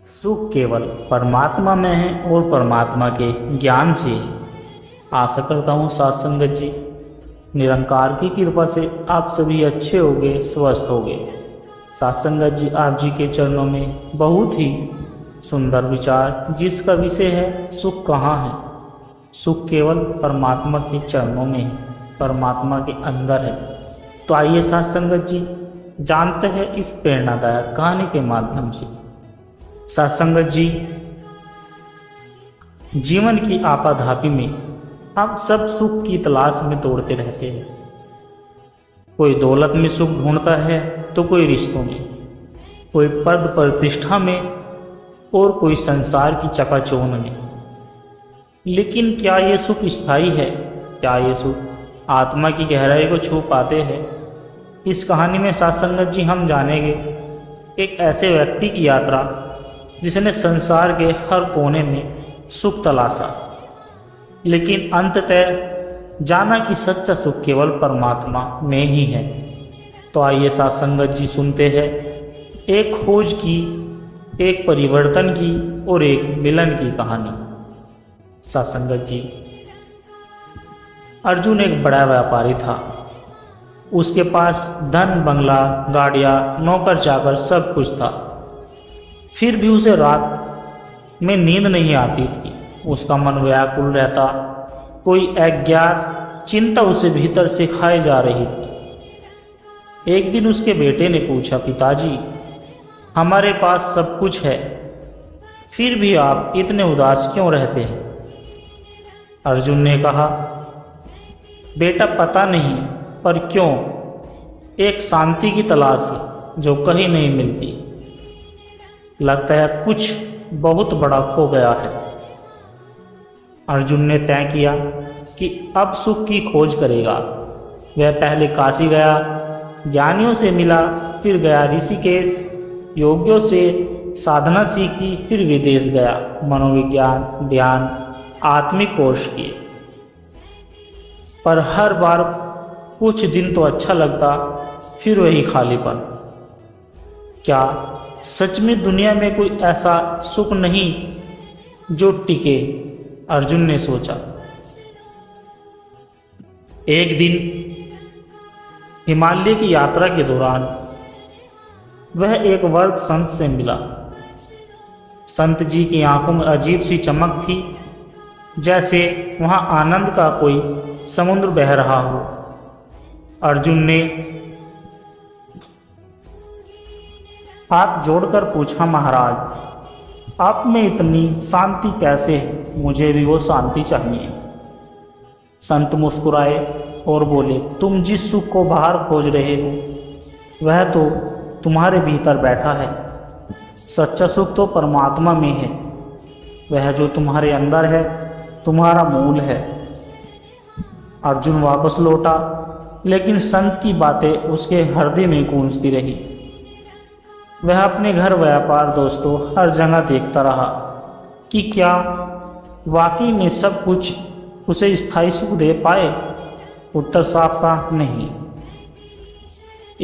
सुख केवल परमात्मा में है और परमात्मा के ज्ञान से है। आशा करता हूँ साथ संगत जी निरंकार की कृपा से आप सभी अच्छे होंगे, स्वस्थ होंगे। साथ संगत जी आप जी के चरणों में बहुत ही सुंदर विचार जिसका विषय है सुख कहाँ है। सुख केवल परमात्मा के चरणों में है, परमात्मा के अंदर है। तो आइए साथ संगत जी जानते हैं इस प्रेरणादायक कहानी के माध्यम से। साथ संगत जी जीवन की आपाधापी में हम सब सुख की तलाश में दौड़ते रहते हैं। कोई दौलत में सुख ढूंढता है तो कोई रिश्तों में, कोई पद प्रतिष्ठा में और कोई संसार की चकाचौंध में। लेकिन क्या ये सुख स्थायी है? क्या ये सुख आत्मा की गहराई को छू पाते हैं? इस कहानी में साथ संगत जी हम जानेंगे एक ऐसे व्यक्ति की यात्रा जिसने संसार के हर कोने में सुख तलाशा, लेकिन अंततः जाना कि सच्चा सुख केवल परमात्मा में ही है। तो आइए साथ संगत जी सुनते हैं एक खोज की, एक परिवर्तन की और एक मिलन की कहानी। साथ संगत जी अर्जुन एक बड़ा व्यापारी था। उसके पास धन, बंगला, गाड़ियाँ, नौकर चाकर सब कुछ था। फिर भी उसे रात में नींद नहीं आती थी। उसका मन व्याकुल रहता, कोई अज्ञात चिंता उसे भीतर से खाए जा रही थी। एक दिन उसके बेटे ने पूछा, पिताजी हमारे पास सब कुछ है, फिर भी आप इतने उदास क्यों रहते हैं? अर्जुन ने कहा, बेटा पता नहीं पर क्यों, एक शांति की तलाश है जो कहीं नहीं मिलती। लगता है कुछ बहुत बड़ा खो गया है। अर्जुन ने तय किया कि अब सुख की खोज करेगा। वह पहले काशी गया, ज्ञानियों से मिला, फिर गया ऋषिकेश, योगियों से साधना सीखी, फिर विदेश गया, मनोविज्ञान, ध्यान, आत्मिक कोर्स किए। पर हर बार कुछ दिन तो अच्छा लगता, फिर वही खालीपन। क्या सच में दुनिया में कोई ऐसा सुख नहीं जो टिके? अर्जुन ने सोचा। एक दिन हिमालय की यात्रा के दौरान वह एक वर्ग संत से मिला। संत जी की आंखों में अजीब सी चमक थी, जैसे वहां आनंद का कोई समुद्र बह रहा हो। अर्जुन ने हाथ जोड़कर पूछा, महाराज आप में इतनी शांति कैसे है? मुझे भी वो शांति चाहिए। संत मुस्कुराए और बोले, तुम जिस सुख को बाहर खोज रहे हो वह तो तुम्हारे भीतर बैठा है। सच्चा सुख तो परमात्मा में है। वह जो तुम्हारे अंदर है तुम्हारा मूल है। अर्जुन वापस लौटा, लेकिन संत की बातें उसके हृदय में गूंजती रही। वह अपने घर, व्यापार, दोस्तों हर जगह देखता रहा कि क्या वाकई में सब कुछ उसे स्थायी सुख दे पाए। उत्तर साफ था, नहीं।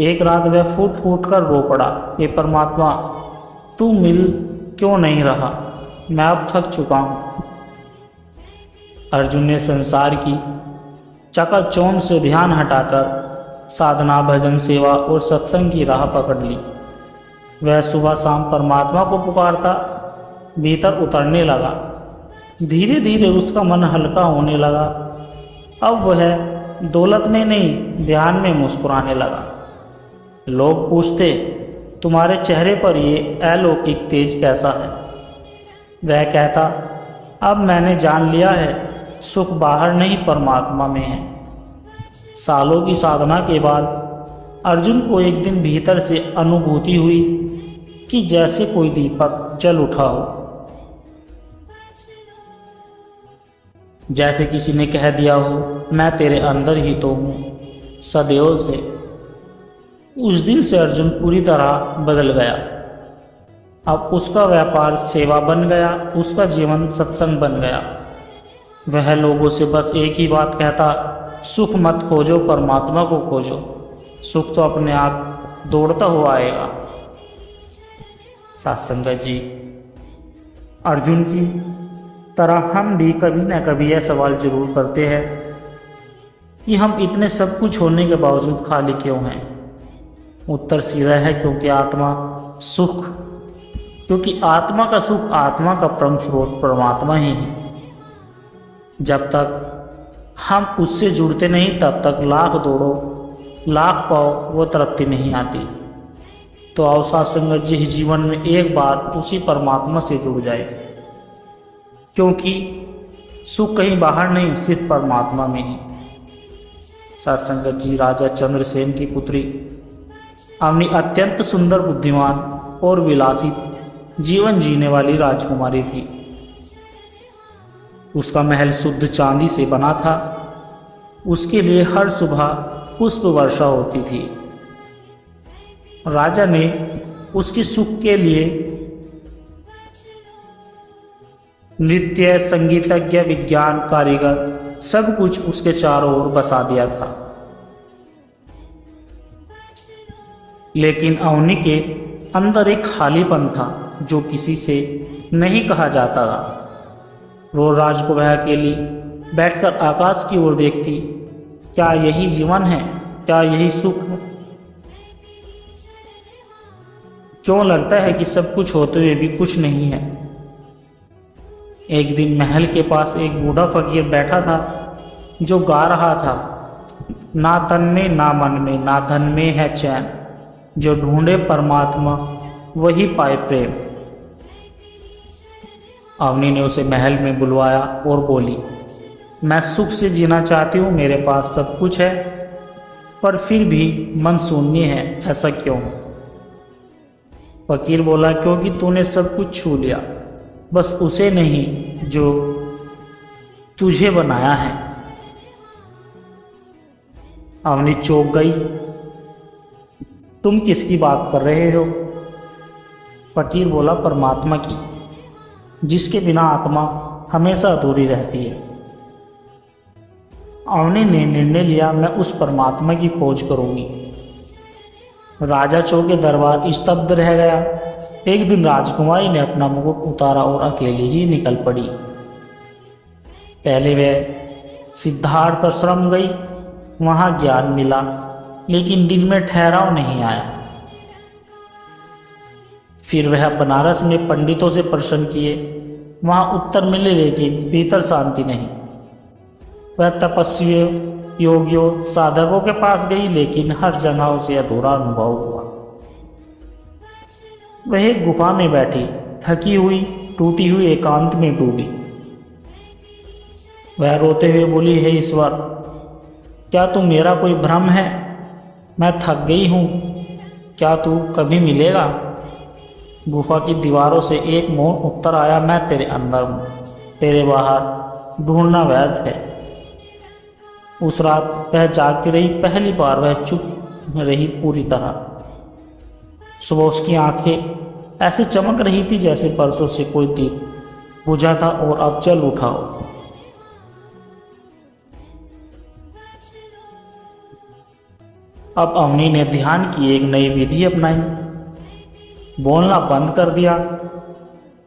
एक रात वह फूट फूट कर रो पड़ा, हे परमात्मा तू मिल क्यों नहीं रहा? मैं अब थक चुका हूँ। अर्जुन ने संसार की चकाचौंध से ध्यान हटाकर साधना, भजन, सेवा और सत्संग की राह पकड़ ली। वह सुबह शाम परमात्मा को पुकारता, भीतर उतरने लगा। धीरे धीरे उसका मन हल्का होने लगा। अब वह दौलत में नहीं, ध्यान में मुस्कुराने लगा। लोग पूछते, तुम्हारे चेहरे पर ये अलौकिक तेज कैसा है? वह कहता, अब मैंने जान लिया है सुख बाहर नहीं परमात्मा में है। सालों की साधना के बाद अर्जुन को एक दिन भीतर से अनुभूति हुई कि जैसे कोई दीपक जल उठा हो, जैसे किसी ने कह दिया हो, मैं तेरे अंदर ही तो हूँ सदैव से। उस दिन से अर्जुन पूरी तरह बदल गया। अब उसका व्यापार सेवा बन गया, उसका जीवन सत्संग बन गया। वह लोगों से बस एक ही बात कहता, सुख मत खोजो, परमात्मा को खोजो। सुख तो अपने आप दौड़ता हुआ आएगा। साथ संगत जी अर्जुन की तरह हम भी कभी न कभी यह सवाल जरूर करते हैं कि हम इतने सब कुछ होने के बावजूद खाली क्यों हैं। उत्तर सीधा है क्योंकि आत्मा का सुख आत्मा का परम स्रोत परमात्मा ही है। जब तक हम उससे जुड़ते नहीं तब तक लाख दौड़ो लाख पाओ वो तृप्ति नहीं आती। तो आओ सत्संगत जी जीवन में एक बार उसी परमात्मा से जुड़ जाए, क्योंकि सुख कहीं बाहर नहीं, सिर्फ परमात्मा में ही। सत्संगत जी राजा चंद्रसेन की पुत्री अवनी अत्यंत सुंदर, बुद्धिमान और विलासित जीवन जीने वाली राजकुमारी थी। उसका महल शुद्ध चांदी से बना था। उसके लिए हर सुबह पुष्प वर्षा होती थी। राजा ने उसके सुख के लिए नृत्य, संगीतज्ञ, विज्ञान कारीगर सब कुछ उसके चारों ओर बसा दिया था। लेकिन अवनी के अंदर एक खालीपन था जो किसी से नहीं कहा जाता था। रोज राज को वह अकेली बैठकर आकाश की ओर देखती। क्या यही जीवन है? क्या यही सुख है? क्यों लगता है कि सब कुछ होते हुए भी कुछ नहीं है? एक दिन महल के पास एक बूढ़ा फकीर बैठा था जो गा रहा था, ना तन में ना मन में ना धन में है चैन, जो ढूंढे परमात्मा वही पाए प्रेम। अवनी ने उसे महल में बुलवाया और बोली, मैं सुख से जीना चाहती हूँ, मेरे पास सब कुछ है, पर फिर भी मन शून्य है, ऐसा क्यों? फकीर बोला, क्योंकि तूने सब कुछ छू लिया, बस उसे नहीं जो तुझे बनाया है। अवनी चौंक गई, तुम किसकी बात कर रहे हो? फकीर बोला, परमात्मा की, जिसके बिना आत्मा हमेशा अधूरी रहती है। अवनी ने निर्णय लिया, मैं उस परमात्मा की खोज करूंगी। राजा चौके दरबार स्तब्ध रह गया। एक दिन राजकुमारी ने अपना मुकुट उतारा और अकेली ही निकल पड़ी। पहले वह सिद्धार्थ आश्रम गई, वहां ज्ञान मिला, लेकिन दिल में ठहराव नहीं आया। फिर वह बनारस में पंडितों से प्रश्न किए, वहां उत्तर मिले, लेकिन भीतर शांति नहीं। वह तपस्वियों, योगियों, साधकों के पास गई, लेकिन हर जगह उसे अधूरा अनुभव हुआ। वह एक गुफा में बैठी, थकी हुई, टूटी हुई एकांत में डूबी। वह रोते हुए बोली, हे ईश्वर, क्या तू मेरा कोई भ्रम है? मैं थक गई हूँ, क्या तू कभी मिलेगा? गुफा की दीवारों से एक मौन उत्तर आया, मैं तेरे अंदर हूँ, तेरे बाहर ढूंढना व्यर्थ है। उस रात वह जागती रही। पहली बार वह चुप रही पूरी तरह। सुबह उसकी आंखें ऐसे चमक रही थी जैसे परसों से कोई दीप बुझा था और अब जल उठा हो। अब अवनी ने ध्यान की एक नई विधि अपनाई। बोलना बंद कर दिया,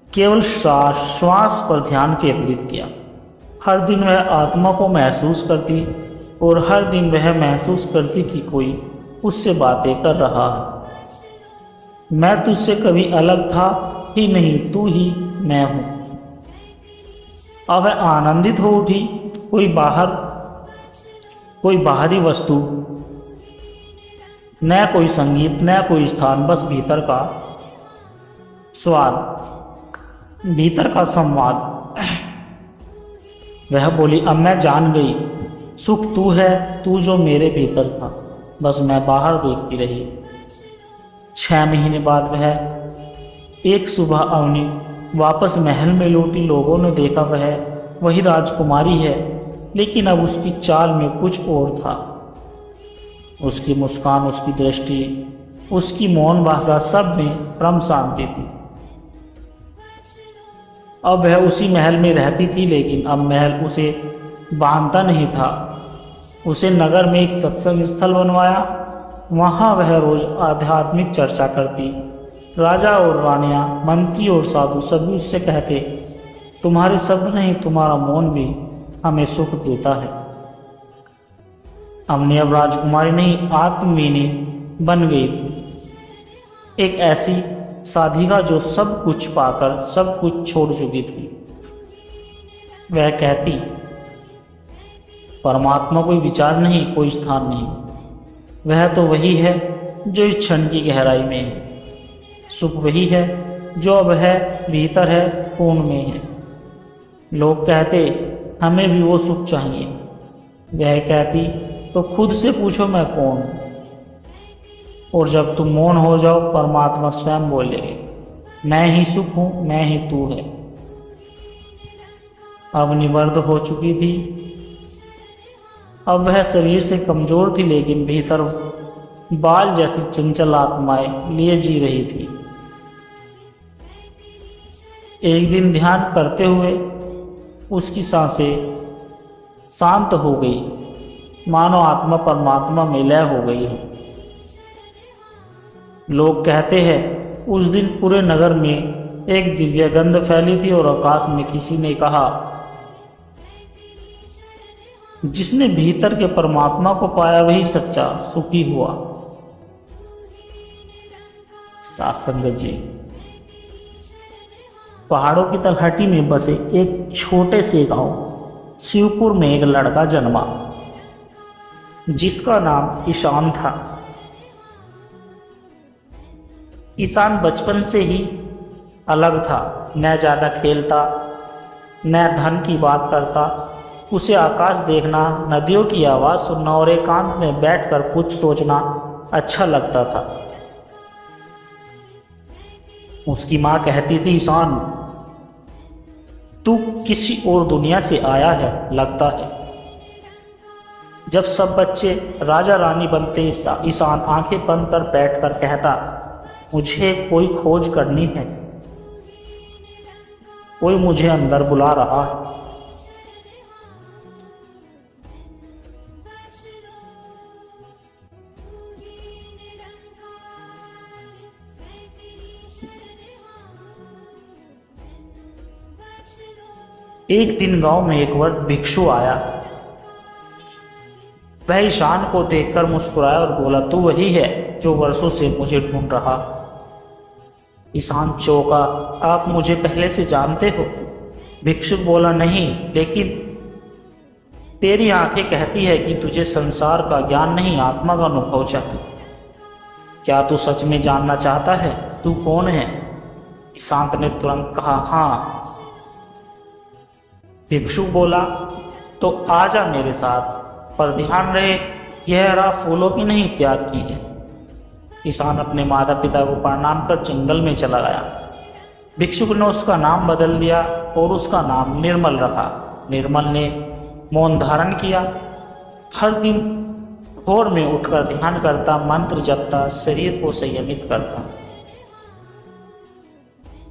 केवल श्वास पर ध्यान केंद्रित किया। हर दिन वह आत्मा को महसूस करती और हर दिन वह महसूस करती कि कोई उससे बातें कर रहा है। मैं तुझसे कभी अलग था ही नहीं, तू ही मैं हूँ। अब वह आनंदित हो उठी। कोई बाहरी वस्तु, न कोई संगीत, न कोई स्थान, बस भीतर का स्वाद, भीतर का संवाद। वह बोली, अब मैं जान गई, सुख तू है, तू जो मेरे भीतर था, बस मैं बाहर देखती रही। 6 महीने बाद वह एक सुबह अवनी वापस महल में लौटी। लोगों ने देखा वह वही राजकुमारी है, लेकिन अब उसकी चाल में कुछ और था। उसकी मुस्कान, उसकी दृष्टि, उसकी मौन भाषा, सब में परम शांति थी। अब वह उसी महल में रहती थी, लेकिन अब महल उसे बांधता नहीं था। उसे नगर में एक सत्संग स्थल बनवाया। वहाँ वह रोज आध्यात्मिक चर्चा करती, राजा और रानियां, मंत्री और साधु सभी उससे कहते, तुम्हारे शब्द नहीं, तुम्हारा मौन भी हमें सुख देता है। हमने अब राजकुमारी नहीं, आत्मवीनी बन गई थी, एक ऐसी साधिका जो सब कुछ पाकर सब कुछ छोड़ चुकी थी। वह कहती, परमात्मा कोई विचार नहीं, कोई स्थान नहीं, वह तो वही है जो इस क्षण की गहराई में है। सुख वही है जो अब है, भीतर है, पूर्ण में है। लोग कहते, हमें भी वो सुख चाहिए। वह कहती, तो खुद से पूछो मैं कौन हूँ। और जब तुम मौन हो जाओ, परमात्मा स्वयं बोलेगे, मैं ही सुख हूँ, मैं ही तू है। अब निवर्द हो चुकी थी। अब वह शरीर से कमजोर थी, लेकिन भीतर बाल जैसी चंचल आत्माएं लिए जी रही थी। एक दिन ध्यान करते हुए उसकी सांसें शांत हो गई, मानो आत्मा परमात्मा में लय हो गई है। लोग कहते हैं, उस दिन पूरे नगर में एक दिव्य गंध फैली थी और आकाश में किसी ने कहा, जिसने भीतर के परमात्मा को पाया वही सच्चा सुखी हुआ। साथ संगत जी, पहाड़ों की तलहटी में बसे एक छोटे से गांव शिवपुर में एक लड़का जन्मा, जिसका नाम ईशान था। ईशान बचपन से ही अलग था, न ज्यादा खेलता, न धन की बात करता। उसे आकाश देखना, नदियों की आवाज़ सुनना और एकांत में बैठकर कुछ सोचना अच्छा लगता था। उसकी माँ कहती थी, ईशान, तू किसी और दुनिया से आया है लगता है। जब सब बच्चे राजा रानी बनते, ईशान आंखें बंद कर बैठकर कहता, मुझे कोई खोज करनी है, कोई मुझे अंदर बुला रहा है। एक दिन गांव में एक वृद्ध भिक्षु आया। वह ईशान को देखकर मुस्कुराया और बोला, तू वही है जो वर्षों से मुझे ढूंढ रहा। ईशान चौंका, आप मुझे पहले से जानते हो? भिक्षुक बोला, नहीं, लेकिन तेरी आंखें कहती है कि तुझे संसार का ज्ञान नहीं, आत्मा का अनुभव चाहिए। क्या तू सच में जानना चाहता है तू कौन है? ईशान ने तुरंत कहा, हाँ। भिक्षुक बोला, तो आजा मेरे साथ, पर ध्यान रहे यह राह फूलों की नहीं, त्याग की है। ईशान अपने माता पिता को प्रणाम कर जंगल में चला गया। भिक्षुक ने उसका नाम बदल दिया और उसका नाम निर्मल रखा। निर्मल ने मौन धारण किया, हर दिन भोर में उठकर ध्यान करता, मंत्र जपता, शरीर को संयमित करता।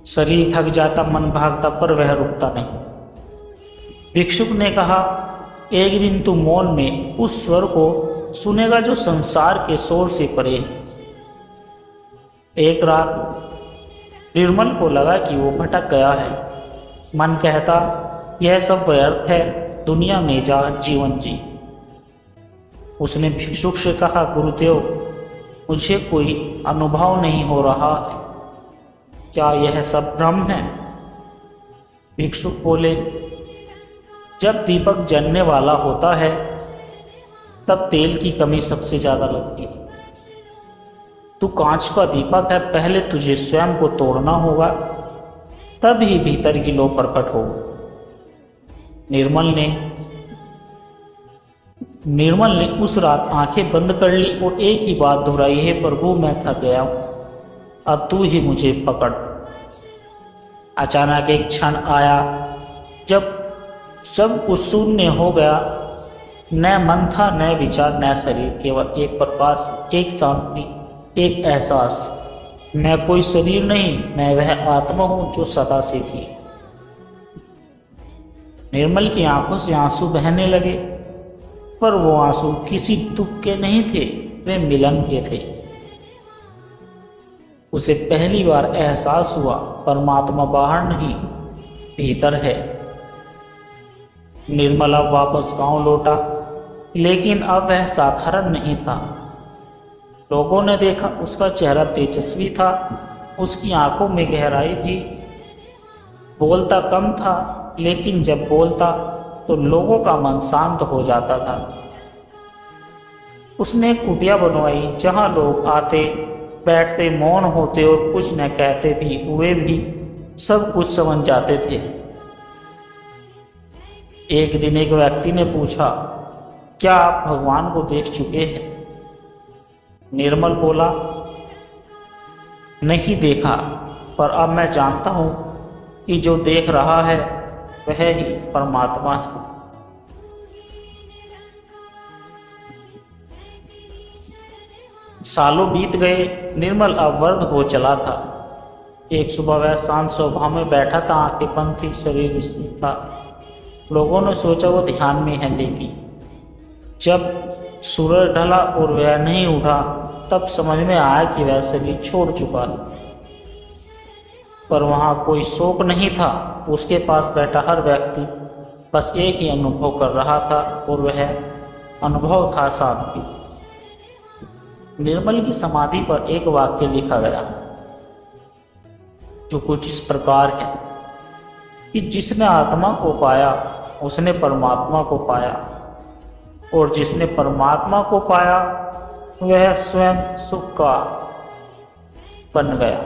शरीर थक जाता, मन भागता, पर वह रुकता नहीं। भिक्षुक ने कहा, एक दिन तू मौन में उस स्वर को सुनेगा जो संसार के शोर से परे है। एक रात निर्मल को लगा कि वो भटक गया है। मन कहता, यह सब व्यर्थ है, दुनिया में जा, जीवन जी। उसने भिक्षुक से कहा, गुरुदेव, मुझे कोई अनुभव नहीं हो रहा है, क्या यह सब भ्रम है? भिक्षुक बोले, जब दीपक जलने वाला होता है तब तेल की कमी सबसे ज्यादा लगती है। तू कांच का दीपक है, पहले तुझे स्वयं को तोड़ना होगा, तब ही भीतर की लौ प्रकट हो। निर्मल ने उस रात आंखें बंद कर ली और एक ही बात दोहराई, हे प्रभु, मैं थक गया हूं, अब तू ही मुझे पकड़। अचानक एक क्षण आया जब सब कुछ शून्य हो गया। न मन था, न विचार, न शरीर, केवल एक प्रकाश, एक शांति, एक एहसास। मैं कोई शरीर नहीं, मैं वह आत्मा हूं जो सदा से थी। निर्मल की आंखों से आंसू बहने लगे, पर वो आंसू किसी दुख के नहीं थे, वे मिलन के थे। उसे पहली बार एहसास हुआ परमात्मा बाहर नहीं भीतर है। निर्मल अब वापस गांव लौटा, लेकिन अब वह साधारण नहीं था। लोगों ने देखा उसका चेहरा तेजस्वी था, उसकी आंखों में गहराई थी। बोलता कम था, लेकिन जब बोलता तो लोगों का मन शांत हो जाता था। उसने एक कुटिया बनवाई जहां लोग आते बैठते मौन होते और कुछ न कहते भी हुए भी सब कुछ समझ जाते थे। एक दिन एक व्यक्ति ने पूछा, क्या आप भगवान को देख चुके हैं? निर्मल बोला, नहीं देखा, पर अब मैं जानता हूं कि जो देख रहा है वह ही परमात्मा है। सालों बीत गए, निर्मल अब वृद्ध हो चला था। एक सुबह वह शांत स्वभाव में बैठा था, आंखें बंद थी, शरीर स्थिर था। लोगों ने सोचा वो ध्यान में है, लेकिन जब सूरज ढला और वह नहीं उठा तब समझ में आया कि वह शरीर छोड़ चुका है। पर वहां कोई शोक नहीं था। उसके पास बैठा हर व्यक्ति बस एक ही अनुभव कर रहा था, और वह अनुभव था शांति। निर्मल की समाधि पर एक वाक्य लिखा गया जो कुछ इस प्रकार है कि जिसने आत्मा को पाया उसने परमात्मा को पाया, और जिसने परमात्मा को पाया वह स्वयं सुख का बन गया।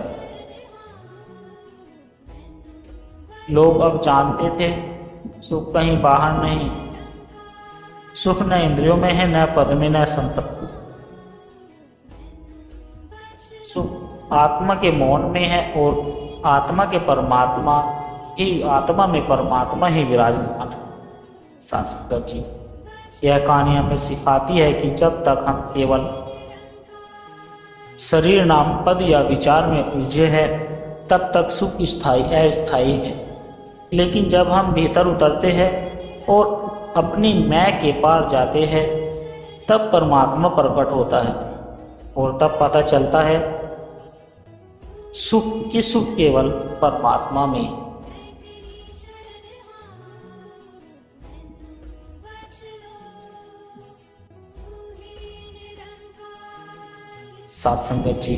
लोग अब जानते थे सुख कहीं बाहर नहीं, सुख न इंद्रियों में है, न पद में, न संपत्ति। सुख आत्मा के मौन में है, और आत्मा में परमात्मा ही विराजमान है। सांसद जी, यह कहानी हमें सिखाती है कि जब तक हम केवल शरीर नाम पद या विचार में उलझे हैं तब तक सुख स्थायी अस्थायी है। लेकिन जब हम भीतर उतरते हैं और अपनी मैं के पार जाते हैं तब परमात्मा प्रकट होता है, और तब पता चलता है सुख केवल परमात्मा में। साथ संगत जी,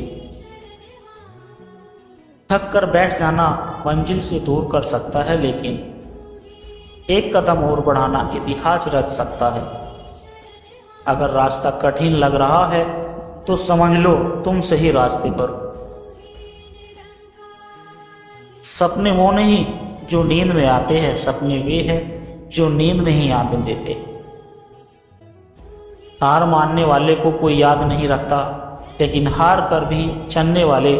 थक कर बैठ जाना मंजिल से दूर कर सकता है, लेकिन एक कदम और बढ़ाना इतिहास रच सकता है। अगर रास्ता कठिन लग रहा है तो समझ लो तुम सही रास्ते पर। सपने वो नहीं जो नींद में आते हैं, सपने वे हैं जो नींद नहीं आने देते। हार मानने वाले को कोई याद नहीं रखता, लेकिन हार कर भी चलने वाले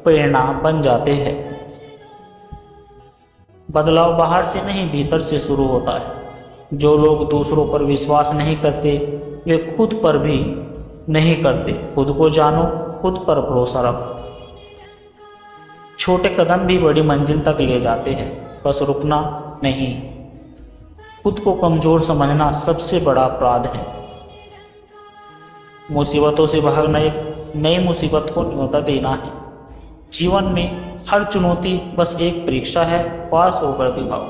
प्रेरणा बन जाते हैं। बदलाव बाहर से नहीं भीतर से शुरू होता है। जो लोग दूसरों पर विश्वास नहीं करते वे खुद पर भी नहीं करते। खुद को जानो, खुद पर भरोसा रखो। छोटे कदम भी बड़ी मंजिल तक ले जाते हैं, बस रुकना नहीं। खुद को कमजोर समझना सबसे बड़ा अपराध है। मुसीबतों से भागना एक नई मुसीबत को न्योता देना है। जीवन में हर चुनौती बस एक परीक्षा है, पास होकर दिखाओ।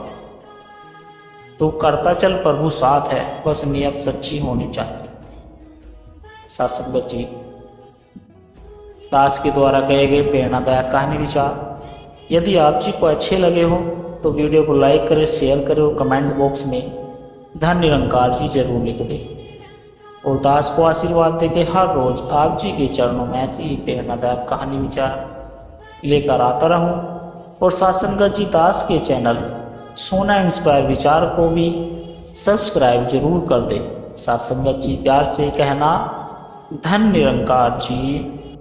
तो करता चल, प्रभु साथ है, बस नियत सच्ची होनी चाहिए। संगत जी, दास के द्वारा गए गए प्रेरणादायक कहानी विचार यदि आप जी को अच्छे लगे हो तो वीडियो को लाइक करें, शेयर करें और कमेंट बॉक्स में धन निरंकार जी जरूर लिख दें। और दास को आशीर्वाद दे के हर रोज आप जी के चरणों में ऐसी ही प्रेरणादायक कहानी विचार लेकर आता रहूं। और संगत जी, दास के चैनल सोना इंस्पायर विचार को भी सब्सक्राइब जरूर कर दें। संगत जी, प्यार से कहना धन निरंकार जी।